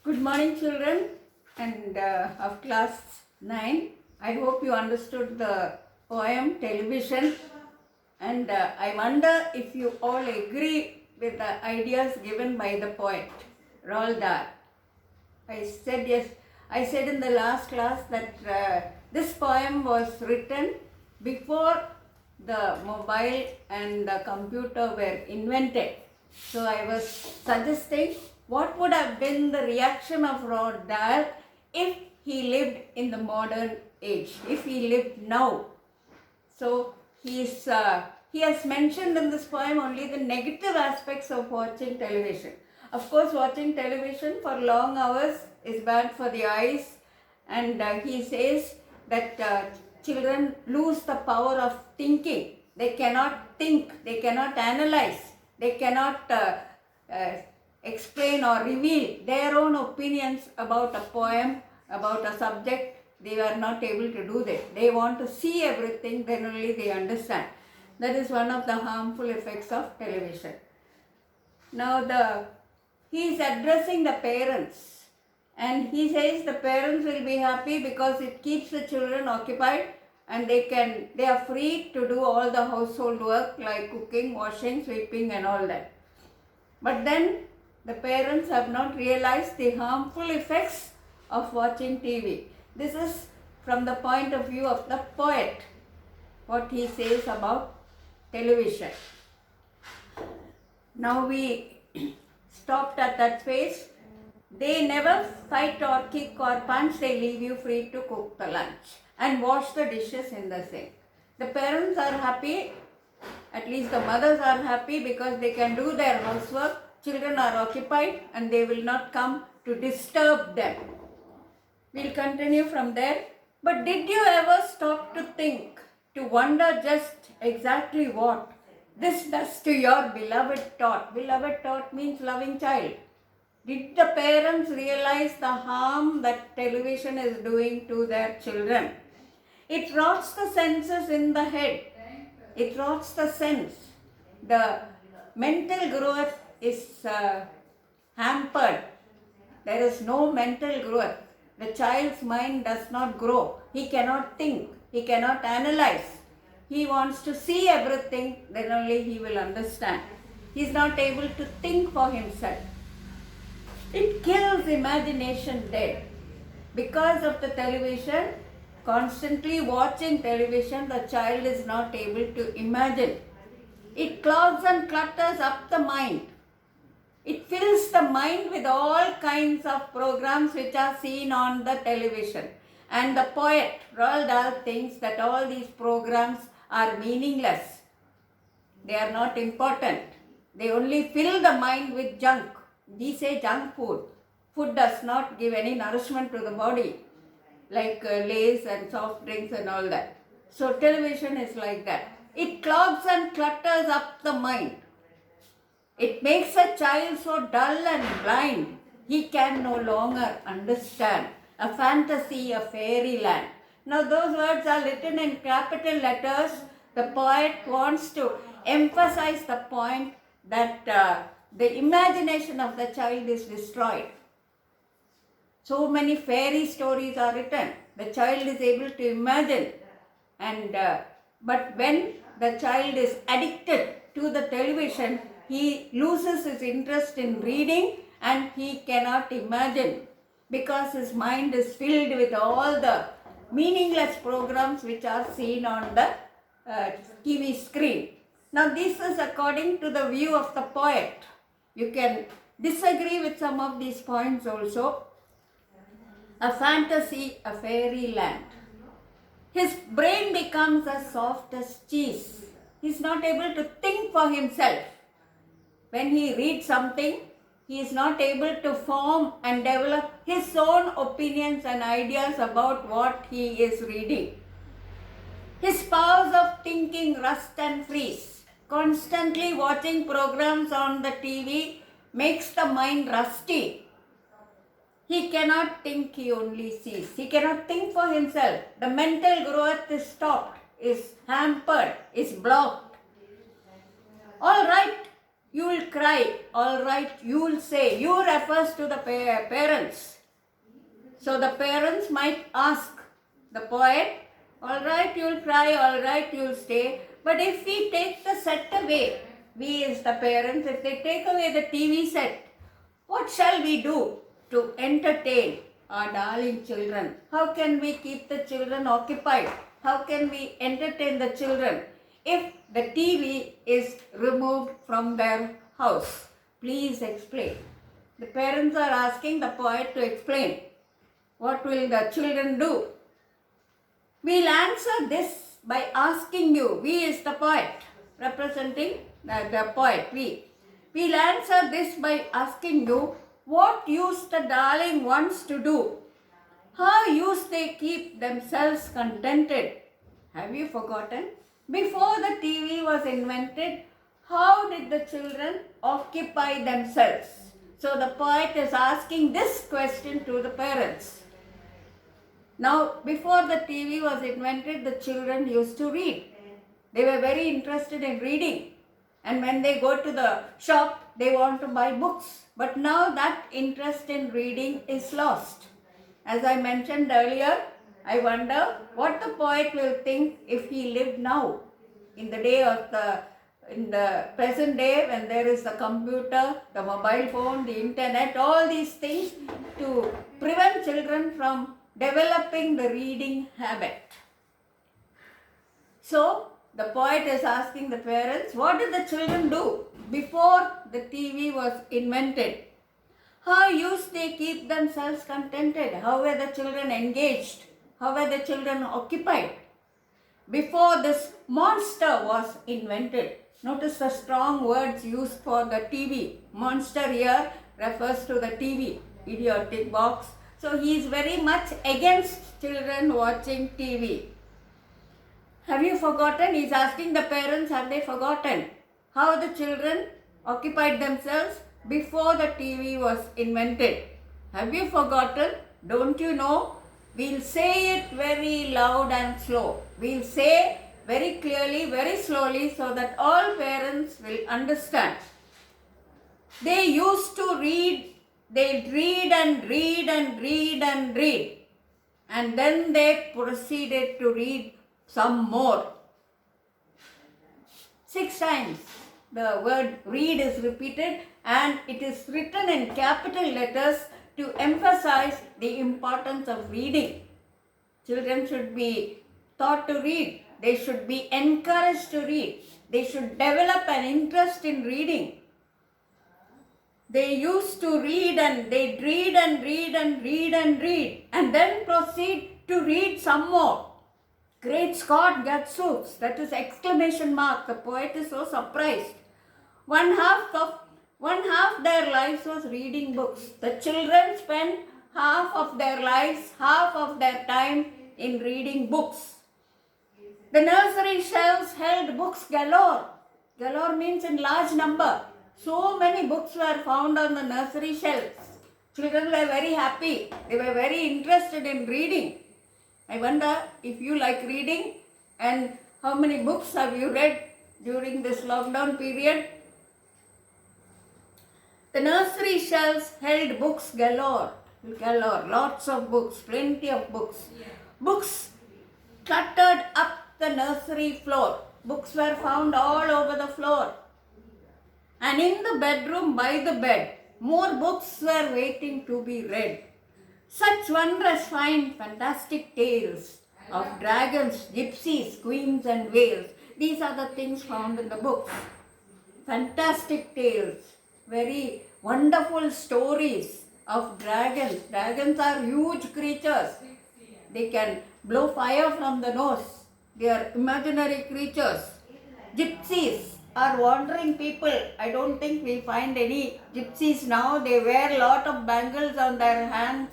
Good morning, children, and of class 9. I hope you understood the poem Television, and I wonder if you all agree with the ideas given by the poet Roald Dahl. I said in the last class that this poem was written before the mobile and the computer were invented. So I was suggesting what would have been the reaction of Roald Dahl if he lived in the modern age, if he lived now. So he has mentioned in this poem only the negative aspects of watching television. Of course, watching television for long hours is bad for the eyes, and he says that children lose the power of thinking. They cannot think, they cannot analyze, they cannot explain or reveal their own opinions about a poem, about a subject. They are not able to do that. They want to see everything, then only they understand. That is one of the harmful effects of television. Now he is addressing the parents, and he says the parents will be happy because it keeps the children occupied, and they are free to do all the household work like cooking, washing, sweeping and all that. But then the parents have not realized the harmful effects of watching TV. This is from the point of view of the poet, what he says about television. Now we stopped at that phase. They never fight or kick or punch, they leave you free to cook the lunch and wash the dishes in the sink. The parents are happy, at least the mothers are happy because they can do their housework. Children are occupied and they will not come to disturb them. We'll continue from there. But did you ever stop to think, to wonder just exactly what this does to your beloved tot? Beloved tot means loving child. Did the parents realize the harm that television is doing to their children? It rots the senses in the head. It rots the sense. The mental growth is hampered. There is no mental growth. The child's mind does not grow. He cannot think. He cannot analyze. He wants to see everything, then only he will understand. He is not able to think for himself. It kills imagination dead. Because of the television, constantly watching television, the child is not able to imagine. It clogs and clutters up the mind. It fills the mind with all kinds of programs which are seen on the television. And the poet Roald Dahl thinks that all these programs are meaningless. They are not important. They only fill the mind with junk. We say junk food. Food does not give any nourishment to the body, like Lays and soft drinks and all that. So television is like that. It clogs and clutters up the mind. It makes a child so dull and blind, he can no longer understand. A fantasy, a fairyland. Now those words are written in capital letters. The poet wants to emphasize the point that the imagination of the child is destroyed. So many fairy stories are written. The child is able to imagine. But when the child is addicted to the television, he loses his interest in reading and he cannot imagine because his mind is filled with all the meaningless programs which are seen on the TV screen. Now this is according to the view of the poet. You can disagree with some of these points also. A fantasy, a fairyland. His brain becomes as soft as cheese. He is not able to think for himself. When he reads something, he is not able to form and develop his own opinions and ideas about what he is reading. His powers of thinking rust and freeze. Constantly watching programs on the TV makes the mind rusty. He cannot think, he only sees. He cannot think for himself. The mental growth is stopped, is hampered, is blocked. All right, You will cry. All right, you will say. You refers to the parents. So the parents might ask the poet, all right, you will cry, all right, you will stay. But if we take the set away, we as the parents, if they take away the TV set, what shall we do to entertain our darling children? How can we keep the children occupied? How can we entertain the children if the TV is removed from their house? Please explain. The parents are asking the poet to explain. What will the children do? We'll answer this by asking you. We is the poet, representing the poet, we. We'll answer this by asking you, what use the darling wants to do? How use they keep themselves contented? Have you forgotten? Before the TV was invented, how did the children occupy themselves? So the poet is asking this question to the parents. Now, before the TV was invented, the children used to read. They were very interested in reading. And when they go to the shop, they want to buy books. But now that interest in reading is lost. As I mentioned earlier, I wonder what the poet will think if he lived now, in the present day, when there is the computer, the mobile phone, the internet, all these things to prevent children from developing the reading habit. So, the poet is asking the parents, what did the children do before the TV was invented? How used they keep themselves contented? How were the children engaged? How were the children occupied? Before this monster was invented. Notice the strong words used for the TV. Monster here refers to the TV, idiotic box. So he is very much against children watching TV. Have you forgotten? He is asking the parents, have they forgotten how the children occupied themselves before the TV was invented? Have you forgotten? Don't you know? We'll say it very loud and slow. We'll say very clearly, very slowly, so that all parents will understand. They used to read. They'd read and read and read and read. And then they proceeded to read some more. 6 times the word read is repeated, and it is written in capital letters to emphasize the importance of reading. Children should be taught to read. They should be encouraged to read. They should develop an interest in reading. They used to read and they'd read and read and read and read, and then proceed to read some more. Great Scott, gadzooks, that is exclamation mark. The poet is so surprised. One half their lives was reading books. The children spent half of their lives, half of their time in reading books. The nursery shelves held books galore. Galore means in large number. So many books were found on the nursery shelves. Children were very happy. They were very interested in reading. I wonder if you like reading, and how many books have you read during this lockdown period? The nursery shelves held books galore, lots of books, plenty of books. Books cluttered up the nursery floor. Books were found all over the floor. And in the bedroom by the bed, more books were waiting to be read. Such wondrous fine, fantastic tales of dragons, gypsies, queens and whales. These are the things found in the books. Fantastic tales, very wonderful stories of dragons. Dragons are huge creatures. They can blow fire from the nose. They are imaginary creatures. Gypsies are wandering people. I don't think we find any gypsies now. They wear a lot of bangles on their hands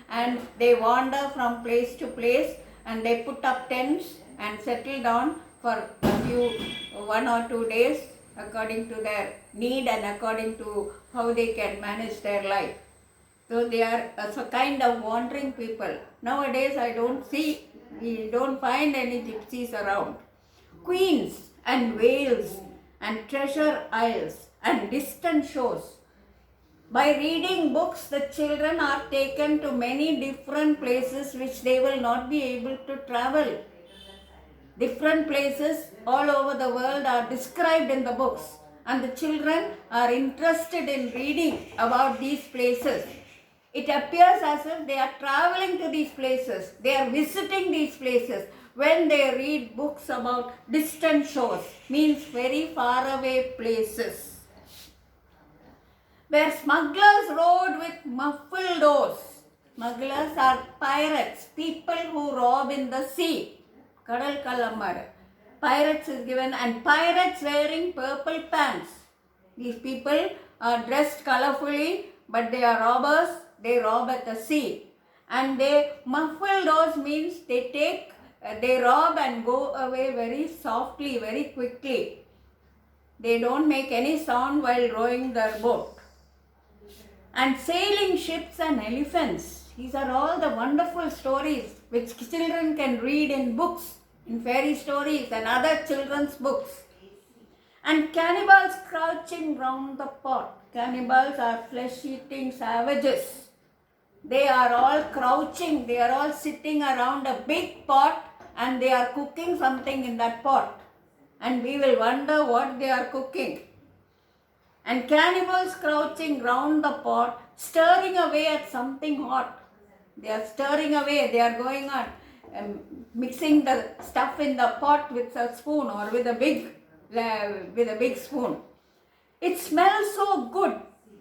and they wander from place to place, and they put up tents and settle down for a 1 or 2 days according to their need and according to how they can manage their life. So they are a kind of wandering people. Nowadays we don't find any gypsies around. Queens and whales and treasure isles. and distant shores. By reading books, the children are taken to many different places which they will not be able to travel. Different places all over the world are described in the books, and the children are interested in reading about these places. It appears as if they are traveling to these places, they are visiting these places when they read books about distant shores, means very far away places. Where smugglers rode with muffled oars. Smugglers are pirates, people who rob in the sea. Kadal Kalamar. Pirates is given, and pirates wearing purple pants. These people are dressed colorfully, but they are robbers. They rob at the sea. And they muffled oars means they rob and go away very softly, very quickly. They don't make any sound while rowing their boat. And sailing ships and elephants. These are all the wonderful stories which children can read in books, in fairy stories and other children's books. And cannibals crouching round the pot. Cannibals are flesh-eating savages. They are all crouching, they are all sitting around a big pot and they are cooking something in that pot. And we will wonder what they are cooking. And cannibals crouching round the pot, stirring away at something hot. They are stirring away, they are going on mixing the stuff in the pot with a spoon or with a big spoon. It smells so good.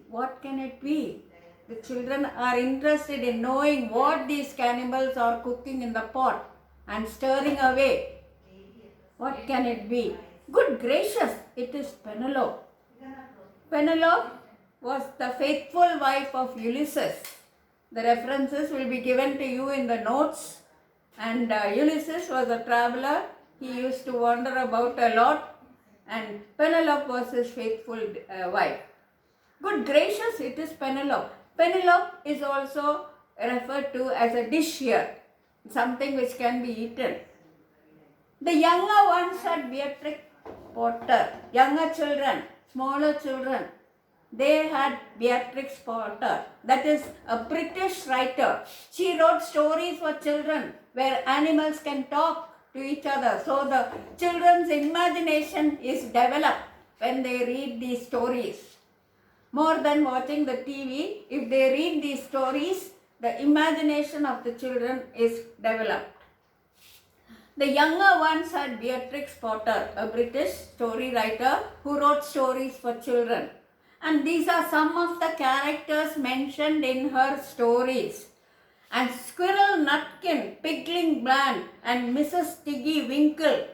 What can it be? The children are interested in knowing what these cannibals are cooking in the pot and stirring away. What can it be? Good gracious, it is Penelope. Penelope was the faithful wife of Ulysses. The references will be given to you in the notes. And Ulysses was a traveler. He used to wander about a lot. And Penelope was his faithful wife. Good gracious, it is Penelope. Penelope is also referred to as a dish here. Something which can be eaten. The younger ones had Beatrix Potter. Younger children, smaller children. They had Beatrix Potter, that is a British writer. She wrote stories for children where animals can talk to each other. So the children's imagination is developed when they read these stories. More than watching the TV, if they read these stories, the imagination of the children is developed. The younger ones had Beatrix Potter, a British story writer who wrote stories for children. And these are some of the characters mentioned in her stories. And Squirrel Nutkin, Pigling Bland, and Mrs. Tiggy Winkle,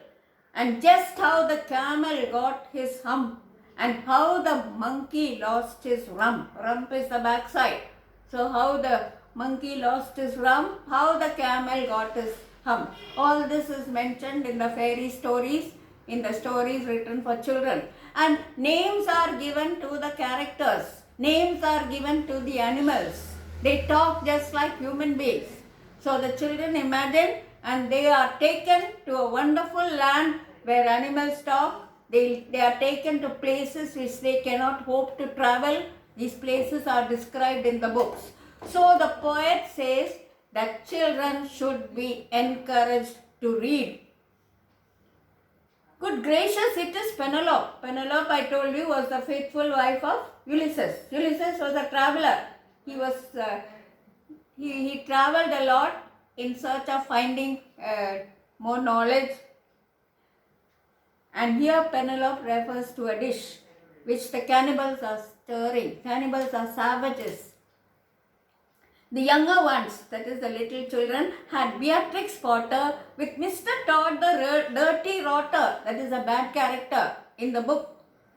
and just how the camel got his hump, and how the monkey lost his rump. Rump is the backside. So how the monkey lost his rump, how the camel got his hump. All this is mentioned in the fairy stories, in the stories written for children. And names are given to the characters. Names are given to the animals. They talk just like human beings. So the children imagine and they are taken to a wonderful land where animals talk. They are taken to places which they cannot hope to travel. These places are described in the books. So the poet says that children should be encouraged to read. Good gracious, it is Penelope. Penelope, I told you, was the faithful wife of Ulysses. Ulysses was a traveler. He traveled a lot in search of finding more knowledge. And here Penelope refers to a dish which the cannibals are stirring. Cannibals are savages. The younger ones, that is the little children, had Beatrix Potter with Mr. Todd the dirty rotter, that is a bad character in the book,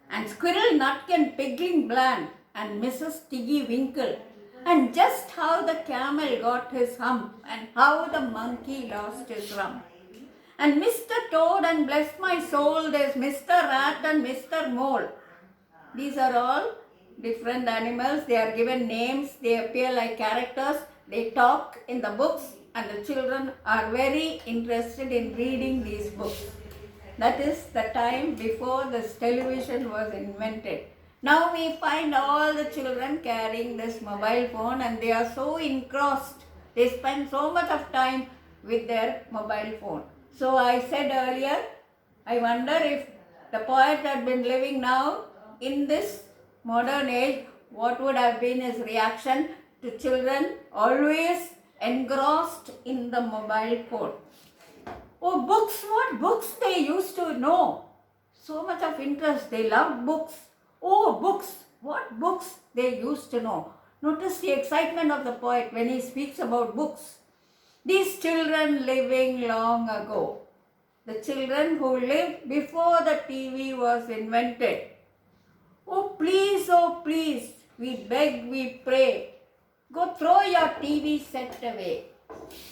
and Squirrel Nutkin, Pigling Bland, and Mrs. Tiggy Winkle, and just how the camel got his hump and how the monkey lost his rump. And Mr. Toad and bless my soul, there's Mr. Rat and Mr. Mole. These are all different animals. They are given names. They appear like characters. They talk in the books and the children are very interested in reading these books. That is the time before this television was invented. Now we find all the children carrying this mobile phone and they are so engrossed. They spend so much of time with their mobile phone. So I said earlier, I wonder if the poet had been living now in this modern age, what would have been his reaction to children always engrossed in the mobile phone. Oh, books, what books they used to know. So much of interest, they loved books. Oh, books, what books they used to know. Notice the excitement of the poet when he speaks about books. These children living long ago, the children who lived before the TV was invented. Oh, please, we beg, we pray, go throw your TV set away.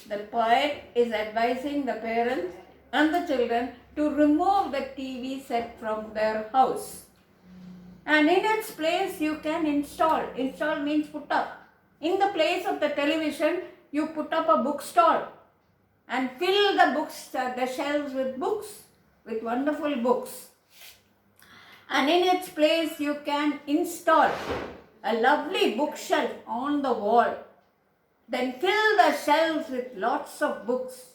The poet is advising the parents and the children to remove the TV set from their house. And in its place you can install. Install means put up. In the place of the television, you put up a bookstall and fill the books, the shelves with books, with wonderful books. And in its place you can install a lovely bookshelf on the wall. Then fill the shelves with lots of books,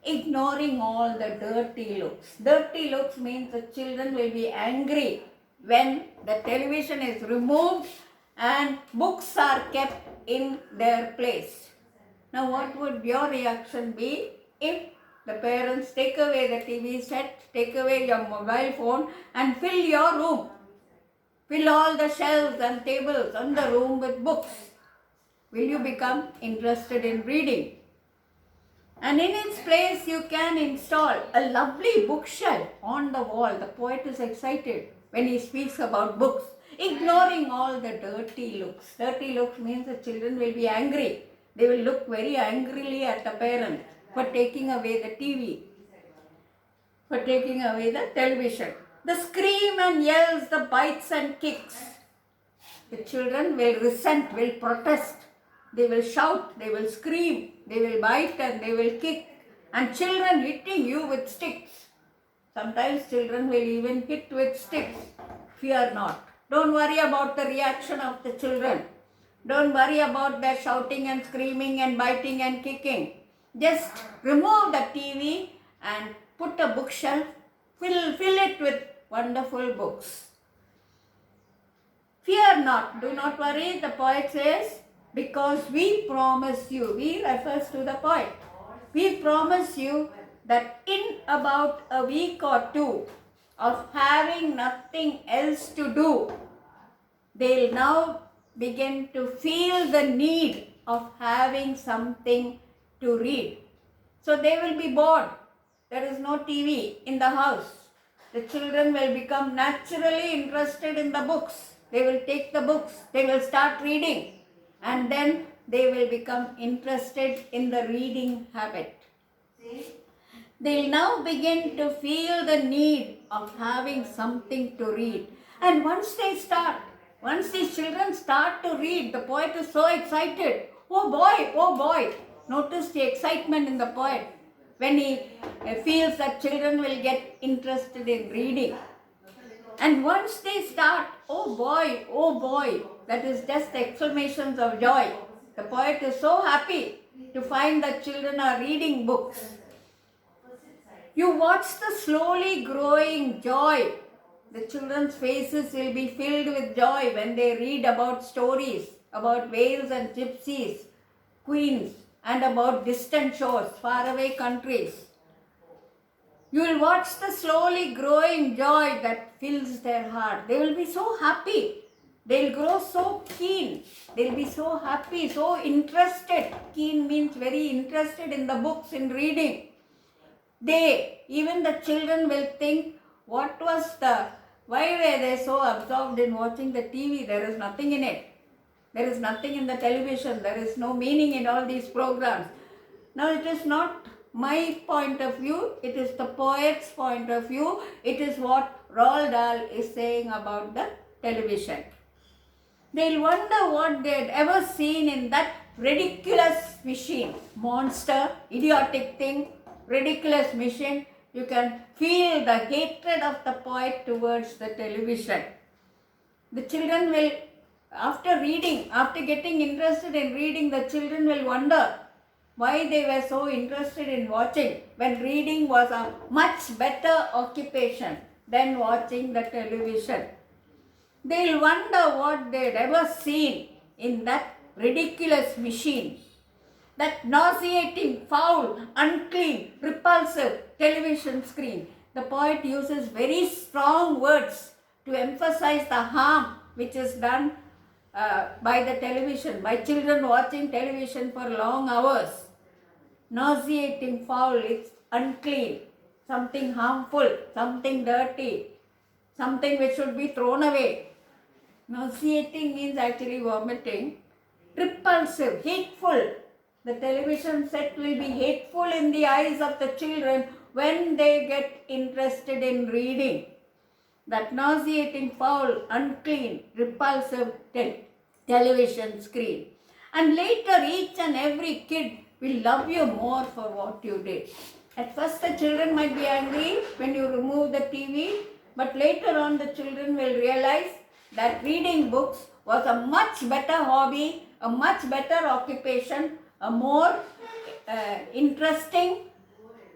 ignoring all the dirty looks. Dirty looks means the children will be angry when the television is removed and books are kept in their place. Now what would your reaction be if the parents take away the TV set, take away your mobile phone and fill your room? Fill all the shelves and tables on the room with books. Will you become interested in reading? And in its place you can install a lovely bookshelf on the wall. The poet is excited when he speaks about books, ignoring all the dirty looks. Dirty looks means the children will be angry. They will look very angrily at the parent for taking away the TV, for taking away the television. The scream and yells, the bites and kicks. The children will resent, will protest. They will shout, they will scream, they will bite and they will kick. And children hitting you with sticks. Sometimes children will even hit with sticks. Fear not. Don't worry about the reaction of the children. Don't worry about their shouting and screaming and biting and kicking. Just remove the TV and put a bookshelf, fill it with wonderful books. Fear not, do not worry, the poet says, because we promise you, we refers to the poet, we promise you that in about a week or two of having nothing else to do, they'll now begin to feel the need of having something to read. So they will be bored. There is no TV in the house. The children will become naturally interested in the books. They will take the books. They will start reading. And then they will become interested in the reading habit. They'll now begin to feel the need of having something to read. And once these children start to read, the poet is so excited. Oh boy, notice the excitement in the poet when he feels that children will get interested in reading. And once they start, oh boy, that is just exclamations of joy. The poet is so happy to find that children are reading books. You watch the slowly growing joy. The children's faces will be filled with joy when they read about stories, about whales and gypsies, queens, and about distant shores, faraway countries. You will watch the slowly growing joy that fills their heart. They will be so happy. They'll grow so keen. They'll be so happy, so interested. Keen means very interested in the books, in reading. Even the children will think, why were they so absorbed in watching the TV? There is nothing in it. There is nothing in the television. There is no meaning in all these programs. Now it is not my point of view. It is the poet's point of view. It is what Roald Dahl is saying about the television. They'll wonder what they had ever seen in that ridiculous machine. Monster, idiotic thing, ridiculous machine. You can feel the hatred of the poet towards the television. The children will, after reading, after getting interested in reading, the children will wonder why they were so interested in watching when reading was a much better occupation than watching the television. They'll wonder what they'd ever seen in that ridiculous machine, that nauseating, foul, unclean, repulsive television screen. The poet uses very strong words to emphasize the harm which is done by the television, by children watching television for long hours. Nauseating, foul, it's unclean, something harmful, something dirty, something which should be thrown away. Nauseating means actually vomiting. Repulsive, hateful. The television set will be hateful in the eyes of the children when they get interested in reading. That nauseating, foul, unclean, repulsive television screen. And later each and every kid will love you more for what you did. At first the children might be angry when you remove the TV, but later on the children will realize that reading books was a much better hobby, a much better occupation, a more interesting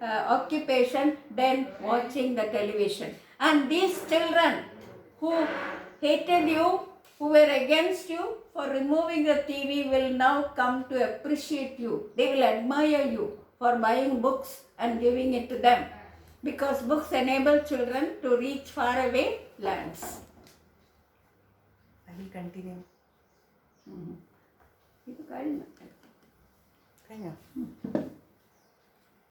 occupation than watching the television. And these children who hated you, who were against you for removing the TV will now come to appreciate you. They will admire you for buying books and giving it to them, because books enable children to reach faraway lands. I will continue. ಇದು ಕಾರಣ. Kind of.